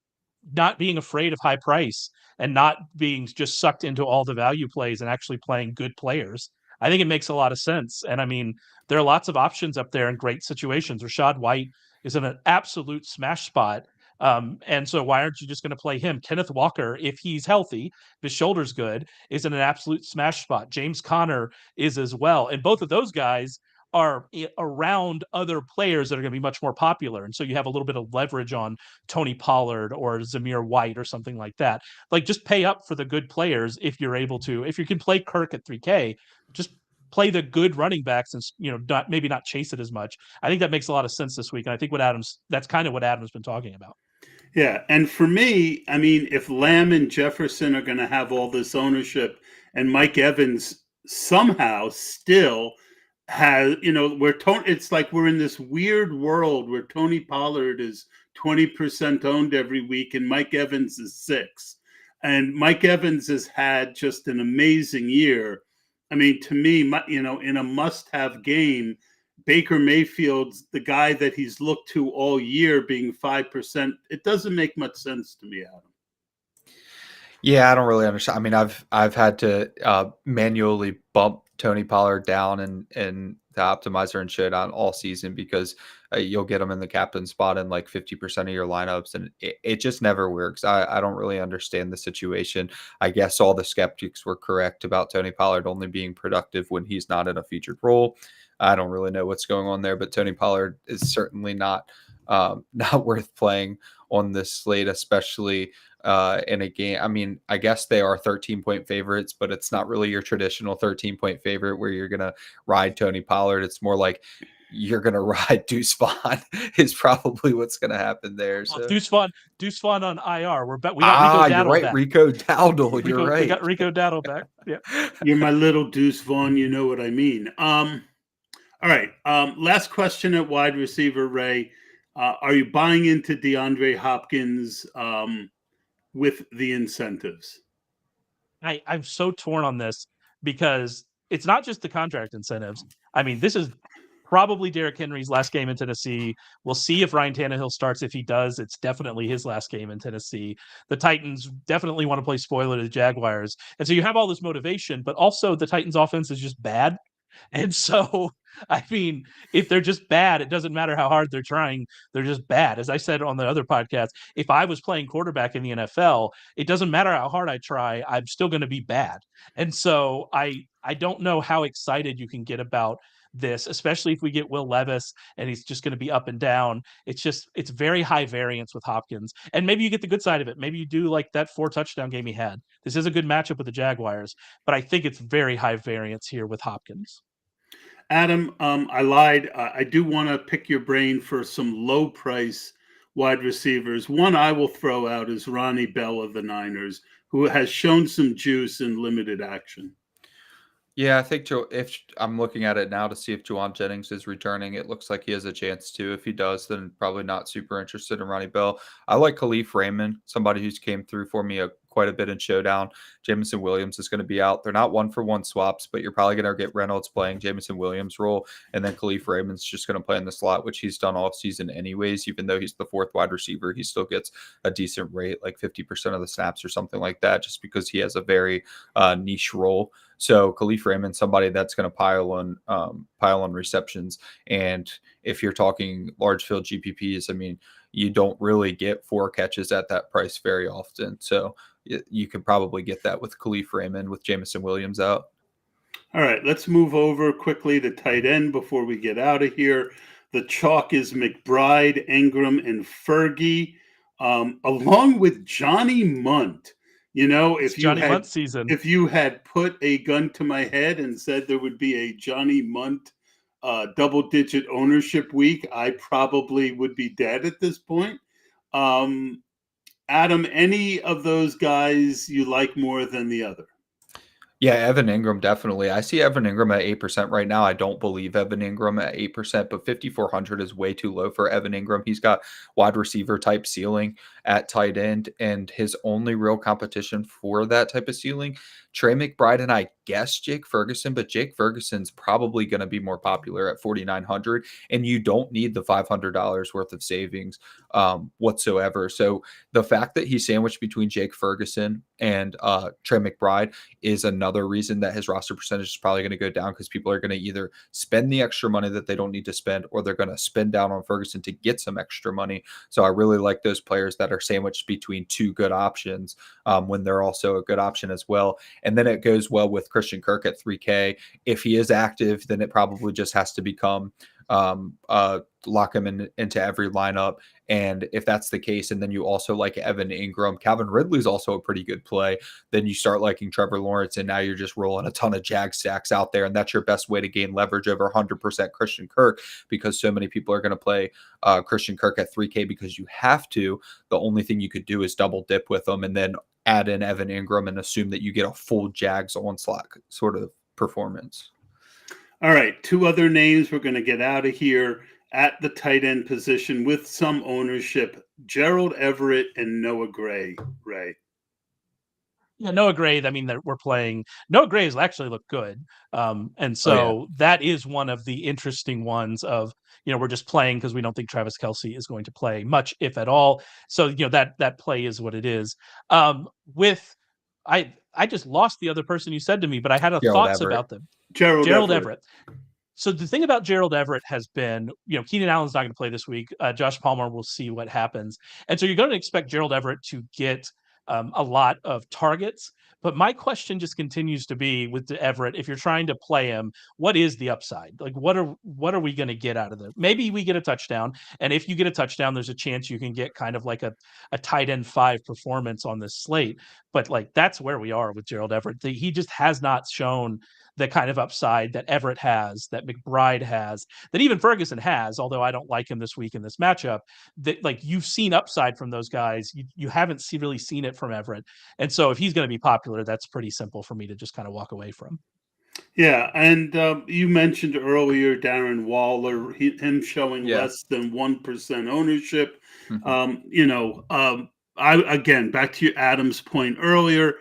not being afraid of high price and not being just sucked into all the value plays and actually playing good players, I think it makes a lot of sense. And I mean, there are lots of options up there in great situations. Rashad White is in an absolute smash spot. And so why aren't you just going to play him? Kenneth Walker, if he's healthy, if his shoulder's good, is in an absolute smash spot. James Conner is as well. And both of those guys are around other players that are going to be much more popular. And so you have a little bit of leverage on Tony Pollard or Zamir White or something like that. Like, just pay up for the good players if you're able to. If you can play Kirk at 3K, just play the good running backs and, maybe not chase it as much. I think that makes a lot of sense this week. And I think that's kind of what Adam's been talking about. Yeah. And for me, I mean, if Lamb and Jefferson are going to have all this ownership and Mike Evans somehow still has, it's like we're in this weird world where Tony Pollard is 20% owned every week and Mike Evans is 6%. And Mike Evans has had just an amazing year. I mean, to me, in a must-have game, Baker Mayfield's the guy that he's looked to all year being 5%. It doesn't make much sense to me, Adam. Yeah, I don't really understand. I mean, I've had to manually bump Tony Pollard down and the optimizer and showdown all season because you'll get him in the captain spot in like 50% of your lineups, and it just never works. I don't really understand the situation. I guess all the skeptics were correct about Tony Pollard only being productive when he's not in a featured role. I don't really know what's going on there, but Tony Pollard is certainly not worth playing on this slate, especially in a game. I mean, I guess they are 13-point favorites, but it's not really your traditional 13-point favorite where you're going to ride Tony Pollard. It's more like you're going to ride Deuce Vaughn is probably what's going to happen there. Well, So. Deuce Vaughn on IR. We got Rico Dowdle you're right, back. Rico Dowdle. You're right. We got Rico Dowdle back. Yeah. You're my little Deuce Vaughn. You know what I mean. All right. Last question at wide receiver, Ray. Are you buying into DeAndre Hopkins with the incentives? I'm so torn on this because it's not just the contract incentives. I mean, this is probably Derrick Henry's last game in Tennessee. We'll see if Ryan Tannehill starts. If he does, it's definitely his last game in Tennessee. The Titans definitely want to play spoiler to the Jaguars. And so you have all this motivation, but also the Titans offense is just bad. And so, I mean, if they're just bad, it doesn't matter how hard they're trying. They're just bad. As I said on the other podcast, if I was playing quarterback in the NFL, it doesn't matter how hard I try. I'm still going to be bad. And so I don't know how excited you can get about this, especially if we get Will Levis and he's just going to be up and down. It's very high variance with Hopkins. And maybe you get the good side of it. Maybe you do like that 4 touchdown game he had. This is a good matchup with the Jaguars, but I think it's very high variance here with Hopkins. Adam, I lied. I do want to pick your brain for some low price wide receivers. One I will throw out is Ronnie Bell of the Niners, who has shown some juice in limited action. Yeah, I think if I'm looking at it now to see if Juwan Jennings is returning, it looks like he has a chance to. If he does, then probably not super interested in Ronnie Bell. I like Khalif Raymond, somebody who's came through for me quite a bit in Showdown. Jameson Williams is going to be out. They're not 1-for-1 swaps, but you're probably going to get Reynolds playing Jameson Williams' role, and then Khalif Raymond's just going to play in the slot, which he's done all season anyways. Even though he's the 4th wide receiver, he still gets a decent rate, like 50% of the snaps or something like that, just because he has a very niche role. So Khalif Raymond, somebody that's going to pile on receptions. And if you're talking large field GPPs, I mean, you don't really get 4 catches at that price very often. So you can probably get that with Khalif Raymond with Jameson Williams out. All right, let's move over quickly to tight end before we get out of here. The chalk is McBride, Ingram, and Fergie, along with Johnny Munt. You know, if you had put a gun to my head and said there would be a Johnny Munt double-digit ownership week, I probably would be dead at this point. Adam, any of those guys you like more than the other? Yeah, Evan Ingram, definitely. I see Evan Ingram at 8% right now. I don't believe Evan Ingram at 8%, but 5,400 is way too low for Evan Ingram. He's got wide receiver type ceiling at tight end, and his only real competition for that type of ceiling, Trey McBride and I guess Jake Ferguson, but Jake Ferguson's probably going to be more popular at 4,900, and you don't need the $500 worth of savings whatsoever. So the fact that he's sandwiched between Jake Ferguson and Trey McBride is enough another reason that his roster percentage is probably going to go down, because people are going to either spend the extra money that they don't need to spend, or they're going to spend down on Ferguson to get some extra money. So I really like those players that are sandwiched between two good options when they're also a good option as well. And then it goes well with Christian Kirk at 3K. If he is active, then it probably just has to become lock him into every lineup. And if that's the case, and then you also like Evan Ingram, Calvin Ridley's also a pretty good play, then you start liking Trevor Lawrence, and now you're just rolling a ton of Jag stacks out there, and that's your best way to gain leverage over 100% Christian Kirk, because so many people are going to play Christian Kirk at 3K because you have to. The only thing you could do is double dip with them and then add in Evan Ingram and assume that you get a full Jags onslaught sort of performance. All right, two other names we're going to get out of here at the tight end position with some ownership: Gerald Everett and Noah Gray. Ray. Yeah, Noah Gray. I mean, that we're playing. Noah Gray has actually looked good, and so that is one of the interesting ones. Of we're just playing because we don't think Travis Kelce is going to play much, if at all. So that play is what it is. I just lost the other person you said to me, but I had thoughts Everett. about them. Gerald Everett. So the thing about Gerald Everett has been, Keenan Allen's not going to play this week. Josh Palmer, will see what happens. And so you're going to expect Gerald Everett to get a lot of targets. But my question just continues to be with Everett, if you're trying to play him, what is the upside? Like, what are we going to get out of it? Maybe we get a touchdown. And if you get a touchdown, there's a chance you can get kind of like a tight end 5 performance on this slate. But like, that's where we are with Gerald Everett. He just has not shown the kind of upside that Everett has, that McBride has, that even Ferguson has, although I don't like him this week in this matchup. That, like, you've seen upside from those guys. You haven't really seen it from Everett. And so if he's going to be popular, that's pretty simple for me to just kind of walk away from. Yeah, and you mentioned earlier Darren Waller, him showing less than 1% ownership. I back to Adam's point earlier,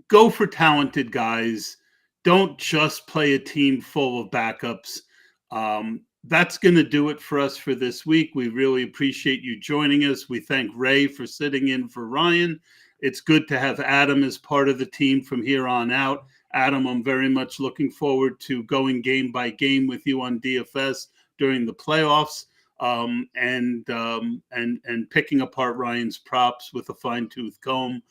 go for talented guys. Don't just play a team full of backups. That's going to do it for us for this week. We really appreciate you joining us. We thank Ray for sitting in for Ryan. It's good to have Adam as part of the team from here on out. Adam, I'm very much looking forward to going game by game with you on DFS during the playoffs, and picking apart Ryan's props with a fine-tooth comb.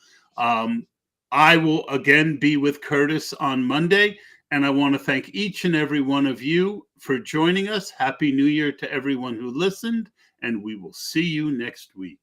I will again be with Curtis on Monday, and I want to thank each and every one of you for joining us. Happy New Year to everyone who listened, and we will see you next week.